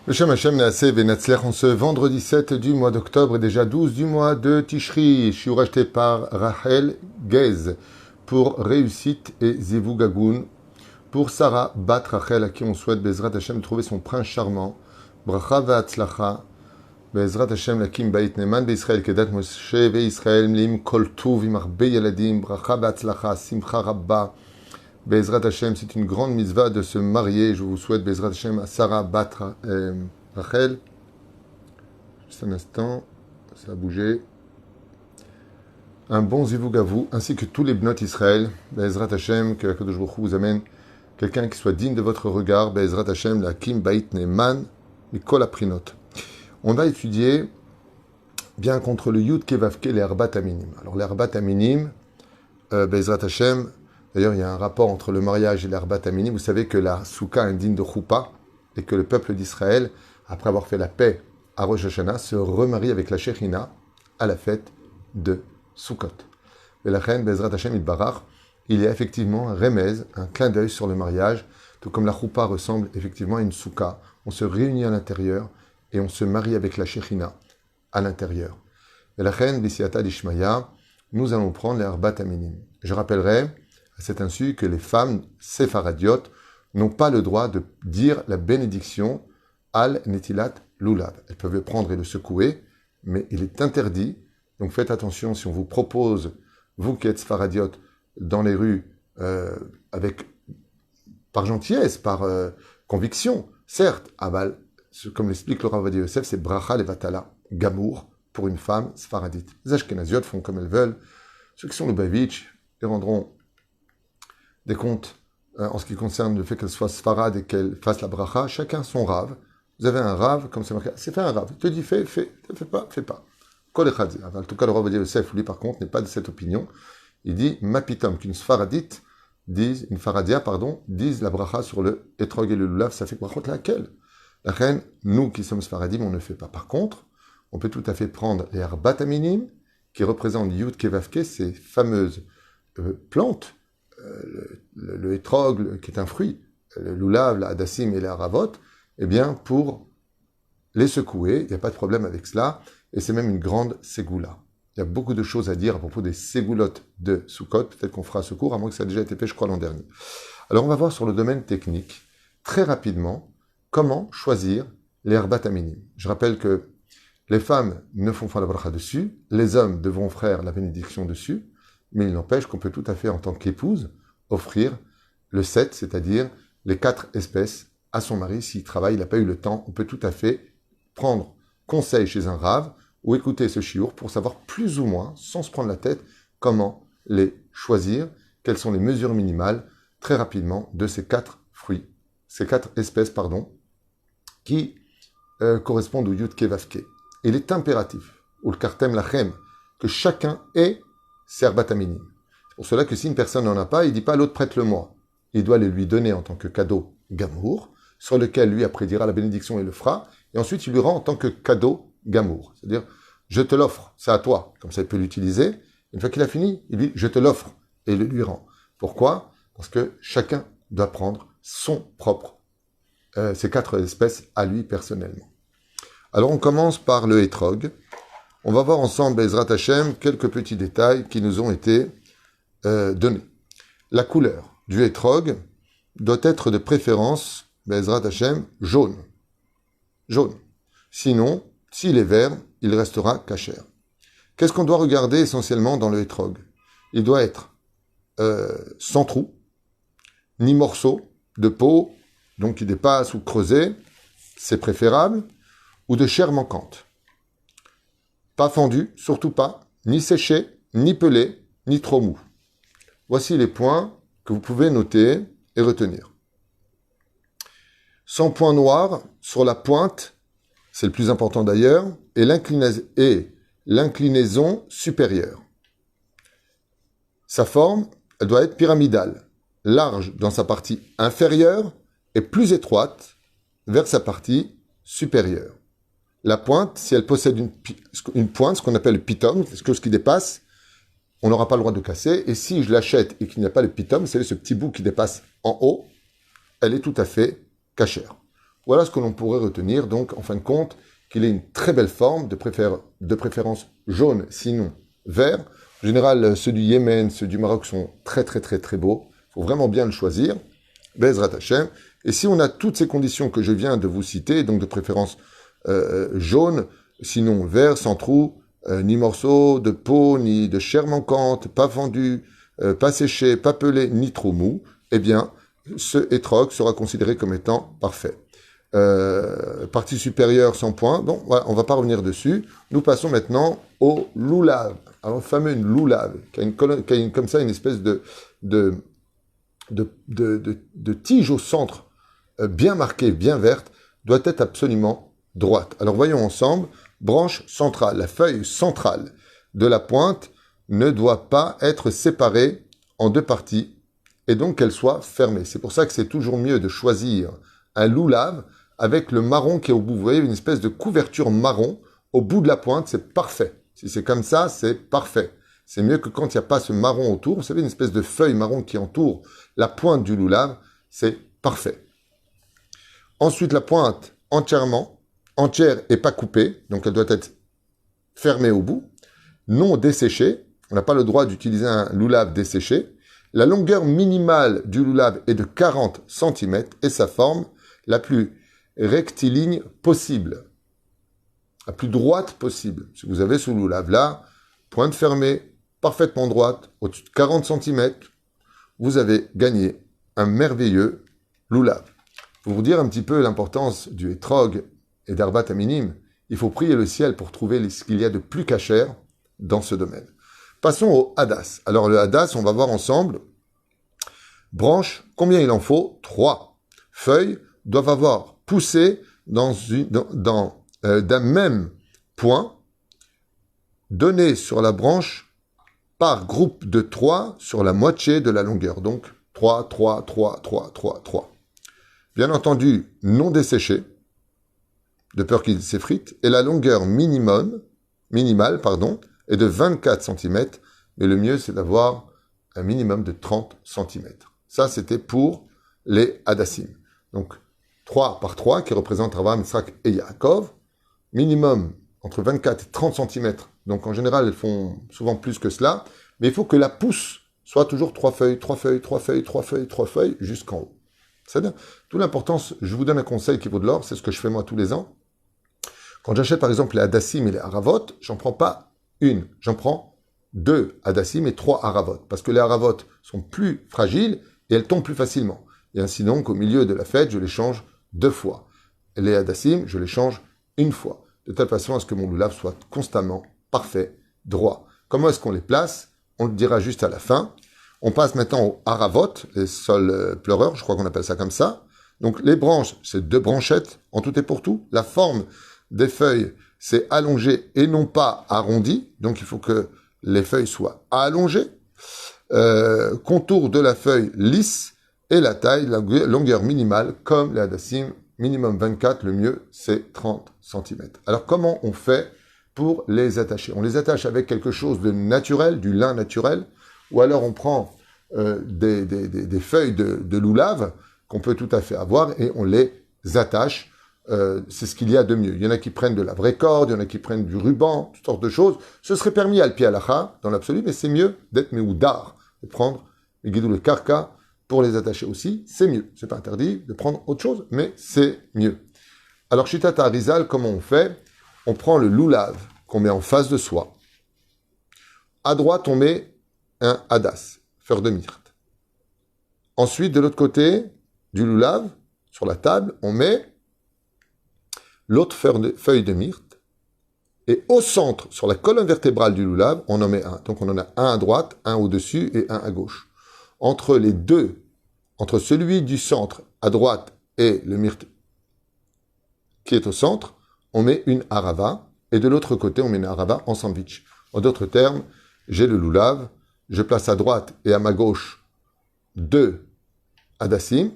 Beshem Hashem Naaseh Venatzlech, en ce vendredi 7 du mois d'octobre et déjà 12 du mois de Tishri. Shiur acheté par Rachel Gez pour réussite et Zivou Gagoun. Pour Sarah Bat Rachel, à qui on souhaite Bezrat Hashem de trouver son prince charmant. Bracha Va'atzlacha. Bezrat Hashem Lakim Bait Neman Be'Israël Kedat Moshe Ve'Israël Mlim Kol Tuv Imar Yeladim. Bracha Va'atzlacha Simcha Rabba. Bezrat Hashem, c'est une grande mitzvah de se marier. Je vous souhaite Bezrat Hashem à Sarah Bat Rachel. Juste un instant, ça a bougé. Un bon zivug à vous, ainsi que tous les bnot Israël. Bezrat Hashem, que Akadosh Baruch Hu vous amène quelqu'un qui soit digne de votre regard. Bezrat Hashem, la Kim Bait Neman, Mikol Aprinot. On va étudier bien contre le Yud Kevavke, les Arbat Aminim. Alors, les Arbat Aminim, Bezrat Hashem, d'ailleurs, il y a un rapport entre le mariage et l'Arbat Aminim. Vous savez que la Souka est digne de Choupa et que le peuple d'Israël, après avoir fait la paix à Rosh Hashanah, se remarie avec la Shekhinah à la fête de Sukkot. Et la reine Bezrat Hashem Itbarach, il y a effectivement un remez, un clin d'œil sur le mariage, tout comme la Choupa ressemble effectivement à une Souka. On se réunit à l'intérieur et on se marie avec la Shekhinah à l'intérieur. Et la reine Bisiata d'Ishmaïa, nous allons prendre les Arbat Aminim. Je rappellerai à cet insu que les femmes séfaradiotes n'ont pas le droit de dire la bénédiction al netilat lulav. Elles peuvent le prendre et le secouer, mais il est interdit. Donc faites attention si on vous propose, vous qui êtes séfaradiotes, dans les rues, par gentillesse, par conviction, certes, aval, comme l'explique le Rav Ovadia Yosef, c'est bracha levatala, gamour, pour une femme séfaradite. Les ashkenaziotes font comme elles veulent. Ceux qui sont le Lubavitch, les rendront des comptes en ce qui concerne le fait qu'elle soit sfarad et qu'elle fasse la bracha, chacun son rave. Vous avez un rave, comme c'est marqué, c'est fait un rave. Il te dit fais, ne fais pas, fais pas. En tout cas, le Rav Ovadia Yosef, lui, par contre, n'est pas de cette opinion. Il dit, mapitom, qu'une sfaradite dise, une faradia, pardon, dise la bracha sur le etrog et le lulav, ça fait brachot laquelle? La reine, nous qui sommes sfaradim, on ne fait pas. Par contre, on peut tout à fait prendre les arbat aminim, qui représentent Yud Kevavke, ces fameuses plantes, le etrog, qui est un fruit, le lulav, la hadassim et la haravot, eh bien, pour les secouer, il n'y a pas de problème avec cela, et c'est même une grande ségoula. Il y a beaucoup de choses à dire à propos des ségoulottes de Sukkot, peut-être qu'on fera ce cours, à moins que ça ait déjà été fait, je crois, l'an dernier. Alors, on va voir sur le domaine technique, très rapidement, comment choisir les arbat aminim. Je rappelle que les femmes ne font pas la bracha dessus, les hommes devront faire la bénédiction dessus, mais il n'empêche qu'on peut tout à fait, en tant qu'épouse, offrir le 7, c'est-à-dire les 4 espèces à son mari. S'il travaille, il n'a pas eu le temps, on peut tout à fait prendre conseil chez un rave ou écouter ce chiour pour savoir plus ou moins, sans se prendre la tête, comment les choisir, quelles sont les mesures minimales, très rapidement, de ces 4 fruits, ces 4 espèces, pardon, qui correspondent au Yud Kevavke. Il est impératif, ou le kartem lachem, que chacun ait ses arbat aminim. C'est pour cela que si une personne n'en a pas, il ne dit pas l'autre prête-le-moi. Il doit le lui donner en tant que cadeau gamour, sur lequel lui après dira la bénédiction et le fera, et ensuite il lui rend en tant que cadeau gamour. C'est-à-dire, je te l'offre, c'est à toi. Comme ça, il peut l'utiliser. Une fois qu'il a fini, il dit, je te l'offre, et il le lui rend. Pourquoi? Parce que chacun doit prendre son propre, ces 4 espèces à lui personnellement. Alors on commence par le etrog. On va voir ensemble, Bezrat Hashem, quelques petits détails qui nous ont été donnés. La couleur du etrog doit être de préférence, Bezrat Hashem, jaune. Jaune. Sinon, s'il est vert, il restera kasher. Qu'est-ce qu'on doit regarder essentiellement dans le etrog? Il doit être sans trou, ni morceau de peau, donc qui dépasse ou creusé, c'est préférable, ou de chair manquante. Pas fendu, surtout pas, ni séché, ni pelé, ni trop mou. Voici les points que vous pouvez noter et retenir. Sans point noir sur la pointe, c'est le plus important d'ailleurs, et l'inclinaison supérieure. Sa forme, elle doit être pyramidale, large dans sa partie inférieure et plus étroite vers sa partie supérieure. La pointe, si elle possède une pointe, ce qu'on appelle le pitom, quelque chose qui dépasse, on n'aura pas le droit de casser. Et si je l'achète et qu'il n'y a pas le pitom, c'est ce petit bout qui dépasse en haut, elle est tout à fait cachère. Voilà ce que l'on pourrait retenir. Donc, en fin de compte, qu'il ait une très belle forme, de préférence jaune, sinon vert. En général, ceux du Yémen, ceux du Maroc sont très, très, très, très beaux. Il faut vraiment bien le choisir. Bezrat Hashem. Et si on a toutes ces conditions que je viens de vous citer, donc de préférence jaune, sinon vert, sans trou, ni morceau de peau, ni de chair manquante, pas fendu, pas séché, pas pelé, ni trop mou, eh bien, ce étrog sera considéré comme étant parfait. Partie supérieure sans point, bon, voilà, on va pas revenir dessus. Nous passons maintenant au loulav, un fameux loulav, qui a comme ça une espèce de tige au centre, bien marquée, bien verte, doit être absolument droite. Alors voyons ensemble, branche centrale, la feuille centrale de la pointe ne doit pas être séparée en deux parties, et donc qu'elle soit fermée. C'est pour ça que c'est toujours mieux de choisir un loulav avec le marron qui est au bout. Vous voyez, une espèce de couverture marron au bout de la pointe, c'est parfait. Si c'est comme ça, c'est parfait. C'est mieux que quand il n'y a pas ce marron autour. Vous savez, une espèce de feuille marron qui entoure la pointe du loulav, c'est parfait. Ensuite, la pointe entière et pas coupée, donc elle doit être fermée au bout, non desséchée. On n'a pas le droit d'utiliser un loulav desséché. La longueur minimale du loulav est de 40 cm et sa forme la plus rectiligne possible, la plus droite possible. Si vous avez ce loulav là, pointe fermée, parfaitement droite, au-dessus de 40 cm, vous avez gagné un merveilleux loulav. Pour vous dire un petit peu l'importance du etrog et d'Arbat Aminim, il faut prier le ciel pour trouver ce qu'il y a de plus cachère dans ce domaine. Passons au hadas. Alors le hadas, on va voir ensemble. Branche, combien il en faut? 3. Feuilles doivent avoir poussé d'un même point donné sur la branche par groupe de 3 sur la moitié de la longueur. Donc 3, 3, 3, 3, 3, 3. Bien entendu, non desséché, de peur qu'il s'effrite, et la longueur minimale, est de 24 cm, mais le mieux, c'est d'avoir un minimum de 30 cm. Ça, c'était pour les hadassim. Donc, 3 par 3, qui représentent Abraham, Yitzhak et Yaakov, minimum entre 24 et 30 cm. Donc, en général, elles font souvent plus que cela, mais il faut que la pousse soit toujours 3 feuilles, 3 feuilles, 3 feuilles, 3 feuilles, 3 feuilles, jusqu'en haut. C'est-à-dire, toute l'importance, je vous donne un conseil qui vaut de l'or, c'est ce que je fais moi tous les ans. Quand j'achète par exemple les hadassim et les haravot, j'en prends pas une, j'en prends 2 hadassim et 3 haravot, parce que les haravot sont plus fragiles et elles tombent plus facilement. Et ainsi donc, au milieu de la fête, je les change 2 fois. Les hadassim, je les change 1 fois, de telle façon à ce que mon loulav soit constamment parfait, droit. Comment est-ce qu'on les place? On le dira juste à la fin. On passe maintenant aux haravot, les sols pleureurs, je crois qu'on appelle ça comme ça. Donc les branches, c'est 2 branchettes en tout et pour tout. La forme des feuilles, c'est allongé et non pas arrondi. Donc il faut que les feuilles soient allongées. Contour de la feuille lisse et la taille, la longueur minimale, comme les hadassim, minimum 24, le mieux c'est 30 cm. Alors comment on fait pour les attacher? On les attache avec quelque chose de naturel, du lin naturel, ou alors on prend des feuilles de loulav qu'on peut tout à fait avoir et on les attache. C'est ce qu'il y a de mieux. Il y en a qui prennent de la vraie corde, il y en a qui prennent du ruban, toutes sortes de choses. Ce serait permis à l'pi halacha, dans l'absolu, mais c'est mieux d'être meoudar, de prendre le guidou le karka pour les attacher aussi. C'est mieux. C'est pas interdit de prendre autre chose, mais c'est mieux. Alors, Shitat Arizal, comment on fait? On prend le loulav qu'on met en face de soi. À droite, on met un hadas, fleur de myrte. Ensuite, de l'autre côté du loulav, sur la table, on met l'autre feuille de myrte. Et au centre, sur la colonne vertébrale du loulav, on en met un. Donc on en a un à droite, un au-dessus et un à gauche. Entre les deux, entre celui du centre à droite et le myrte qui est au centre, on met une harava. Et de l'autre côté, on met une harava en sandwich. En d'autres termes, j'ai le loulav, je place à droite et à ma gauche 2 hadassim,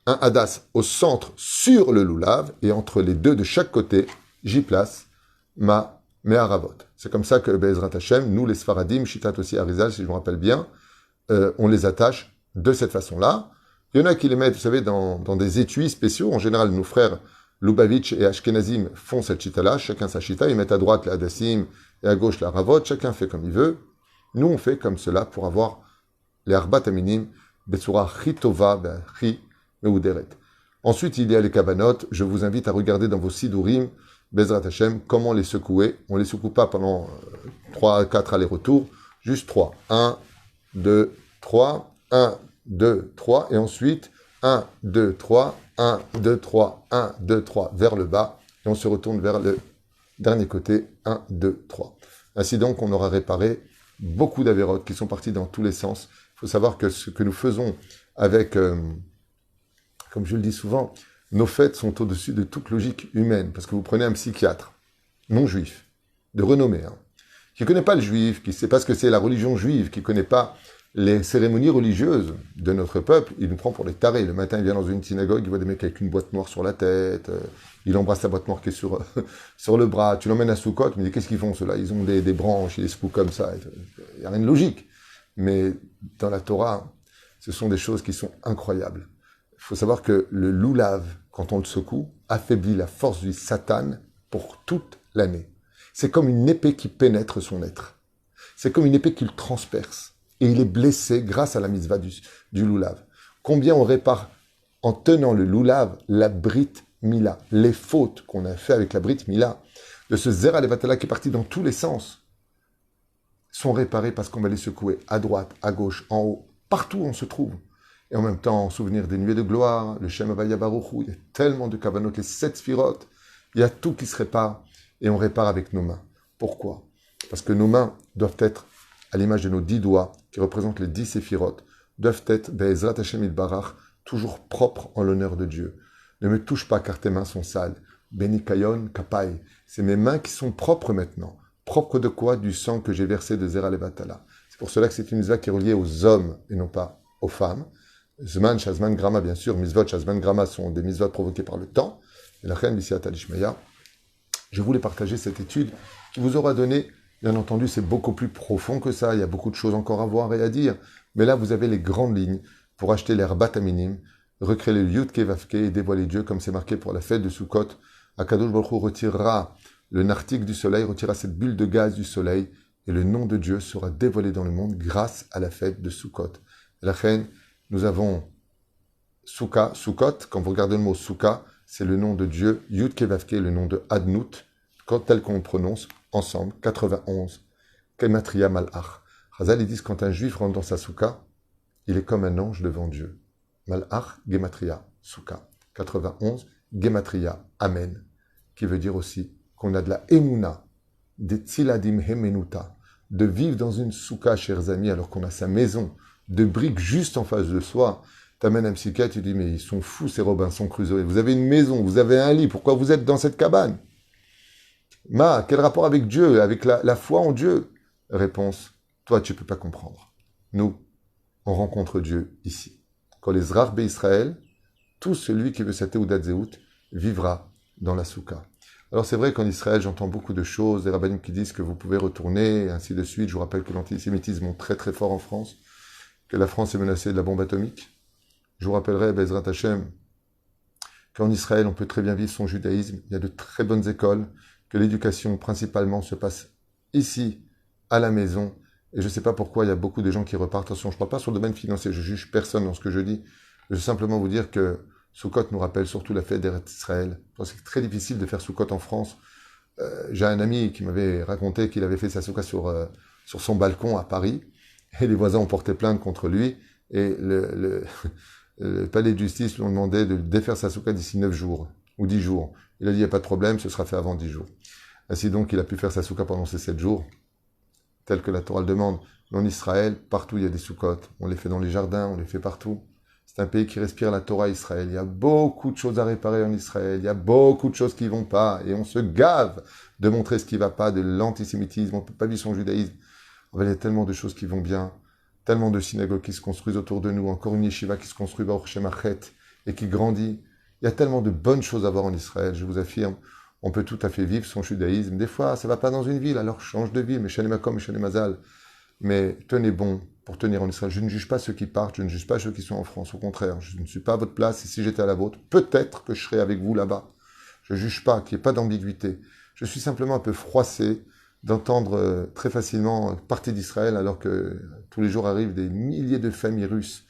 un hadas au centre sur le loulav, et entre les deux de chaque côté, j'y place mes haravot. C'est comme ça que Be'ezrat Hashem, nous les Sfaradim, Shitat aussi Arizal, si je me rappelle bien, on les attache de cette façon-là. Il y en a qui les mettent, vous savez, dans des étuis spéciaux. En général, nos frères Lubavitch et Ashkenazim font cette chita-là. Chacun sa chita. Ils mettent à droite la Hadassim et à gauche la Ravot. Chacun fait comme il veut. Nous, on fait comme cela pour avoir les Arbat Aminim, Betsura Chitova, Chi Meuderet. Ensuite, il y a les Kabanot. Je vous invite à regarder dans vos Sidurim, Bezrat Hashem, comment les secouer. On ne les secoue pas pendant 3 à 4 allers-retours, juste 3. 1, 2, 3, 1, 2, 3, et ensuite 1, 2, 3, 1, 2, 3, 1, 2, 3, vers le bas, et on se retourne vers le dernier côté, 1, 2, 3. Ainsi donc, on aura réparé beaucoup d'avérotes qui sont partis dans tous les sens. Il faut savoir que ce que nous faisons avec, comme je le dis souvent, nos fêtes sont au-dessus de toute logique humaine, parce que vous prenez un psychiatre, non juif, de renommée, qui ne connaît pas le juif, qui ne sait pas ce que c'est la religion juive, qui ne connaît pas les cérémonies religieuses de notre peuple, il nous prend pour des tarés. Le matin, il vient dans une synagogue, il voit des mecs avec une boîte noire sur la tête, il embrasse la boîte noire qui est sur, sur le bras, tu l'emmènes à Soukot, mais qu'est-ce qu'ils font ceux-là? Ils ont des branches, ils les secouent comme ça, il n'y a rien de logique. Mais dans la Torah, ce sont des choses qui sont incroyables. Il faut savoir que le loulav, quand on le secoue, affaiblit la force du Satan pour toute l'année. C'est comme une épée qui pénètre son être. C'est comme une épée qui le transperce. Et il est blessé grâce à la mitzvah du loulav. Combien on répare en tenant le loulav, la brit mila, les fautes qu'on a fait avec la brit mila, de ce zera levatala qui est parti dans tous les sens, sont réparés parce qu'on va les secouer à droite, à gauche, en haut, partout où on se trouve. Et en même temps, en souvenir des nuées de gloire, le Shem Havaya Baruchu, il y a tellement de kavanot, les 7 sphirotes, il y a tout qui se répare, et on répare avec nos mains. Pourquoi? Parce que nos mains doivent être, à l'image de nos 10 doigts, qui représentent les 10 séphirotes, doivent être, Be'ezrat Hashem Yitbarach, toujours propres en l'honneur de Dieu. Ne me touche pas car tes mains sont sales. Beni Kayon Kapai. C'est mes mains qui sont propres maintenant. Propres de quoi? Du sang que j'ai versé de Zera Levatala. C'est pour cela que c'est une mitzvah qui est reliée aux hommes et non pas aux femmes. Zman, Shazman, Grama, bien sûr. Mitzvot, Shazman, Grama sont des mitzvot provoquées par le temps. Et la reine Bisiat Alishmaya. Je voulais partager cette étude qui vous aura donné, bien entendu, c'est beaucoup plus profond que ça. Il y a beaucoup de choses encore à voir et à dire. Mais là, vous avez les grandes lignes pour acheter les Arbat Aminim, recréer le Yud Vavke et dévoiler Dieu comme c'est marqué pour la fête de Sukkot. Akadosh Baruch Hu retirera le nartique du soleil, retirera cette bulle de gaz du soleil et le nom de Dieu sera dévoilé dans le monde grâce à la fête de Sukkot. La reine, nous avons Sukkot, quand vous regardez le mot Sukka, c'est le nom de Dieu, Yud Vavke, le nom de Adnout, tel qu'on le prononce ensemble, 91, Gematria Malach. Chazal, ils disent quand un juif rentre dans sa Sukka, il est comme un ange devant Dieu. Malach, Gematria, Sukka, 91, Gematria, Amen, qui veut dire aussi qu'on a de la Emouna, des Tziladim Hemenuta, de vivre dans une Sukka, chers amis, alors qu'on a sa maison, de briques juste en face de soi. T'amènes un psychiatre, tu dis, mais ils sont fous ces Robinson Crusoe. Vous avez une maison, vous avez un lit, pourquoi vous êtes dans cette cabane? Quel rapport avec Dieu, avec la foi en Dieu? Réponse, toi tu ne peux pas comprendre. Nous, on rencontre Dieu ici. Quand les Zrach Israël, tout celui qui veut sa Teudat Zéout vivra dans la Soukha. Alors c'est vrai qu'en Israël, j'entends beaucoup de choses, des rabbinim qui disent que vous pouvez retourner, et ainsi de suite. Je vous rappelle que l'antisémitisme est très très fort en France, que la France est menacée de la bombe atomique. Je vous rappellerai, Bezrat Hashem, qu'en Israël, on peut très bien vivre son judaïsme. Il y a de très bonnes écoles, que l'éducation principalement se passe ici, à la maison. Et je ne sais pas pourquoi il y a beaucoup de gens qui repartent. Attention, je ne parle pas sur le domaine financier, je juge personne dans ce que je dis. Je veux simplement vous dire que Sukkot nous rappelle surtout la fête d'Eretz Israël. C'est très difficile de faire Sukkot en France. J'ai un ami qui m'avait raconté qu'il avait fait sa Sukkot sur son balcon à Paris. Et les voisins ont porté plainte contre lui. Et le palais de justice lui ont demandé de défaire sa Sukkot d'ici 9 jours ou 10 jours. Il a dit, il n'y a pas de problème, ce sera fait avant 10 jours. Ainsi donc, il a pu faire sa Sukkot pendant ces 7 jours, tel que la Torah le demande. Mais en Israël, partout il y a des Sukkot. On les fait dans les jardins, on les fait partout. C'est un pays qui respire la Torah, Israël. Il y a beaucoup de choses à réparer en Israël. Il y a beaucoup de choses qui ne vont pas. Et on se gave de montrer ce qui ne va pas, de l'antisémitisme. On ne peut pas vivre son judaïsme. Il y a tellement de choses qui vont bien. Tellement de synagogues qui se construisent autour de nous. Encore une yeshiva qui se construit Baruch Shem Achet et qui grandit. Il y a tellement de bonnes choses à voir en Israël. Je vous affirme, on peut tout à fait vivre son judaïsme. Des fois, ça ne va pas dans une ville, alors change de ville. Mais Shalem Makom, Shalem Mazal. Mais tenez bon pour tenir en Israël. Je ne juge pas ceux qui partent, je ne juge pas ceux qui sont en France. Au contraire, je ne suis pas à votre place, et si j'étais à la vôtre, peut-être que je serais avec vous là-bas. Je ne juge pas, qu'il n'y ait pas d'ambiguïté. Je suis simplement un peu froissé d'entendre très facilement partie d'Israël, alors que tous les jours arrivent des milliers de familles russes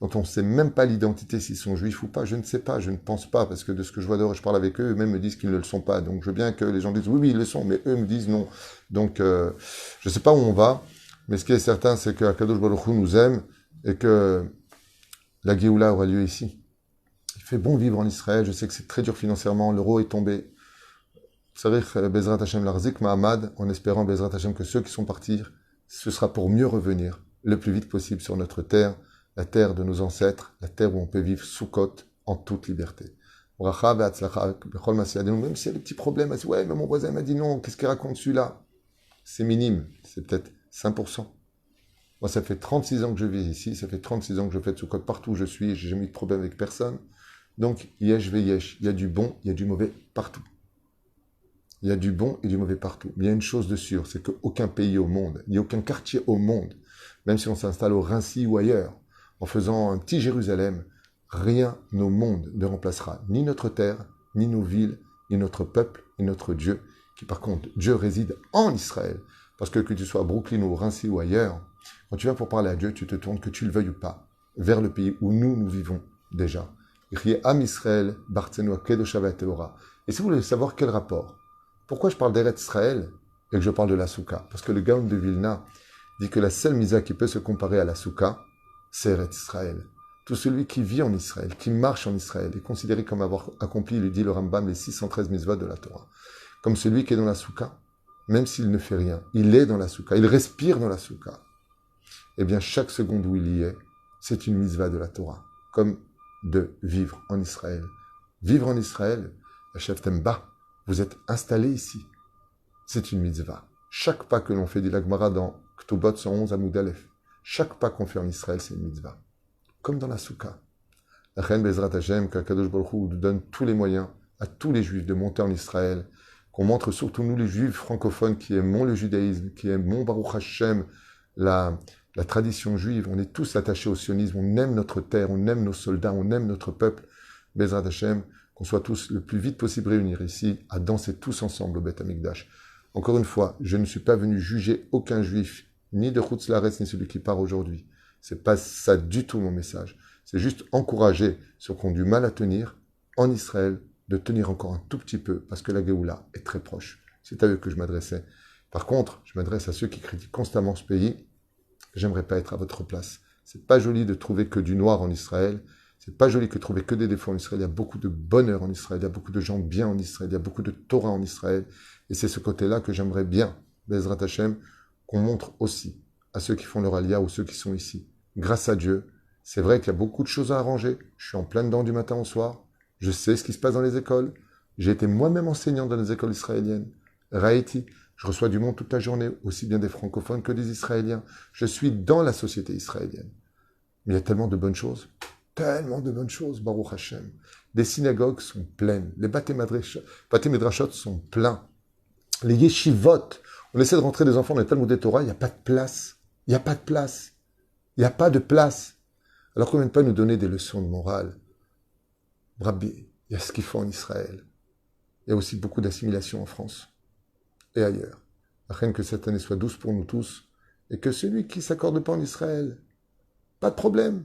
dont on ne sait même pas l'identité, s'ils sont juifs ou pas. Je ne sais pas, je ne pense pas, parce que de ce que je vois dehors, je parle avec eux, eux-mêmes me disent qu'ils ne le sont pas. Donc je veux bien que les gens disent oui, oui, ils le sont, mais eux me disent non. Donc je ne sais pas où on va, mais ce qui est certain, c'est que Akadosh Baruch Hu nous aime et que la Géoula aura lieu ici. Il fait bon vivre en Israël, je sais que c'est très dur financièrement, l'euro est tombé. Tzarich Bezrat Hashem Larzik Mahamad, en espérant Bezrat Hashem que ceux qui sont partis, ce sera pour mieux revenir le plus vite possible sur notre terre, la terre de nos ancêtres, la terre où on peut vivre Sukkot en toute liberté. Bracha ve'atzlacha bechol ma'aseh yadenu. Même s'il y a des petits problèmes, elle dit, ouais, mais mon voisin m'a dit non, qu'est-ce qu'il raconte celui-là? C'est minime, c'est peut-être 5%. Moi, ça fait 36 ans que je vis ici, ça fait 36 ans que je fais Sukkot partout où je suis, j'ai jamais eu de problème avec personne. Donc, yesh veyesh, il y a du bon, il y a du mauvais partout. Il y a du bon et du mauvais partout. Mais il y a une chose de sûre, c'est qu'aucun pays au monde, ni aucun quartier au monde, même si on s'installe au Rincy ou ailleurs, en faisant un petit Jérusalem, rien au monde ne remplacera ni notre terre, ni nos villes, ni notre peuple, ni notre Dieu, qui par contre, Dieu réside en Israël. Parce que tu sois à Brooklyn ou au Rincy ou ailleurs, quand tu viens pour parler à Dieu, tu te tournes, que tu le veuilles ou pas, vers le pays où nous vivons déjà. Am Israël, Bartzenu Kedosha Teora. Et si vous voulez savoir quel rapport, pourquoi je parle d'Eretz Israël et que je parle de la Souka? Parce que le Gaon de Vilna dit que la seule misa qui peut se comparer à la Souka, c'est Eretz Israël. Tout celui qui vit en Israël, qui marche en Israël, est considéré comme avoir accompli, lui dit le Rambam, les 613 mitzvot de la Torah. Comme celui qui est dans la Souka, même s'il ne fait rien, il est dans la Souka, il respire dans la Souka. Eh bien, chaque seconde où il y est, c'est une mitzvah de la Torah, comme de vivre en Israël. Vivre en Israël, la chef Temba, vous êtes installé ici. C'est une mitzvah. Chaque pas que l'on fait, dit l'Agmara dans Ktubot 111 à Moudalef, chaque pas qu'on fait en Israël, c'est une mitzvah. Comme dans la Souka. La reine Bezrat Hashem, qu'Akadosh Baruch Hu nous donne tous les moyens à tous les juifs de monter en Israël, qu'on montre surtout nous les juifs francophones qui aimons le judaïsme, qui aimons Baruch Hashem, la tradition juive, on est tous attachés au sionisme, on aime notre terre, on aime nos soldats, on aime notre peuple. Bezrat Hashem, qu'on soit tous le plus vite possible réunis ici, à danser tous ensemble au Beth Amikdash. Encore une fois, je ne suis pas venu juger aucun juif, ni de Chutz Laaretz, ni celui qui part aujourd'hui. C'est pas ça du tout mon message. C'est juste encourager ceux qui ont du mal à tenir en Israël, de tenir encore un tout petit peu, parce que la Géoula est très proche. C'est à eux que je m'adressais. Par contre, je m'adresse à ceux qui critiquent constamment ce pays. J'aimerais pas être à votre place. C'est pas joli de trouver que du noir en Israël. C'est pas joli de trouver que des défauts en Israël. Il y a beaucoup de bonheur en Israël. Il y a beaucoup de gens bien en Israël. Il y a beaucoup de Torah en Israël. Et c'est ce côté-là que j'aimerais bien, Bezrat Hashem, qu'on montre aussi à ceux qui font leur alia ou ceux qui sont ici. Grâce à Dieu, c'est vrai qu'il y a beaucoup de choses à arranger. Je suis en plein dedans du matin au soir. Je sais ce qui se passe dans les écoles. J'ai été moi-même enseignant dans les écoles israéliennes. Raïti, je reçois du monde toute la journée, aussi bien des francophones que des Israéliens. Je suis dans la société israélienne. Mais il y a tellement de bonnes choses. Tellement de bonnes choses, Baruch Hashem. Les synagogues sont pleines. Les Bate Midrashot sont pleins. Les yeshivot, on essaie de rentrer des enfants dans les Talmud Torah, il n'y a pas de place. Il n'y a pas de place. Il n'y a pas de place. Alors qu'on ne vient pas nous donner des leçons de morale. Rabbi, il y a ce qu'il faut en Israël. Il y a aussi beaucoup d'assimilation en France et ailleurs. Afin que cette année soit douce pour nous tous et que celui qui ne s'accorde pas en Israël, pas de problème.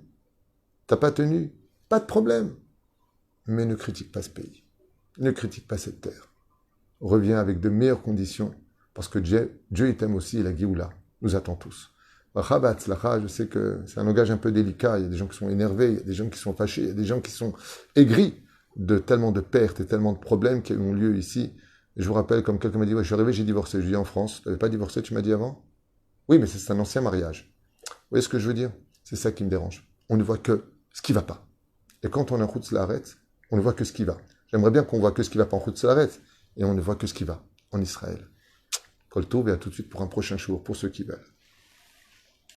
T'as pas tenu, pas de problème. Mais ne critique pas ce pays. Ne critique pas cette terre. Reviens avec de meilleures conditions parce que Dieu il t'aime aussi et la Géoula nous attend tous. Je sais que c'est un langage un peu délicat. Il y a des gens qui sont énervés, il y a des gens qui sont fâchés, il y a des gens qui sont aigris de tellement de pertes et tellement de problèmes qui ont lieu ici. Et je vous rappelle, comme quelqu'un m'a dit, ouais, je suis arrivé, j'ai divorcé. Je dis en France, tu n'avais pas divorcé, tu m'as dit avant? Oui, mais c'est un ancien mariage. Vous voyez ce que je veux dire? C'est ça qui me dérange. On ne voit que ce qui ne va pas. Et quand on est en Chutz Laaretz, on ne voit que ce qui va. J'aimerais bien qu'on voit que ce qui ne va pas en Chutz Laaretz, et on ne voit que ce qui va en Israël. Kol Tov, et à tout de suite pour un prochain jour, pour ceux qui veulent.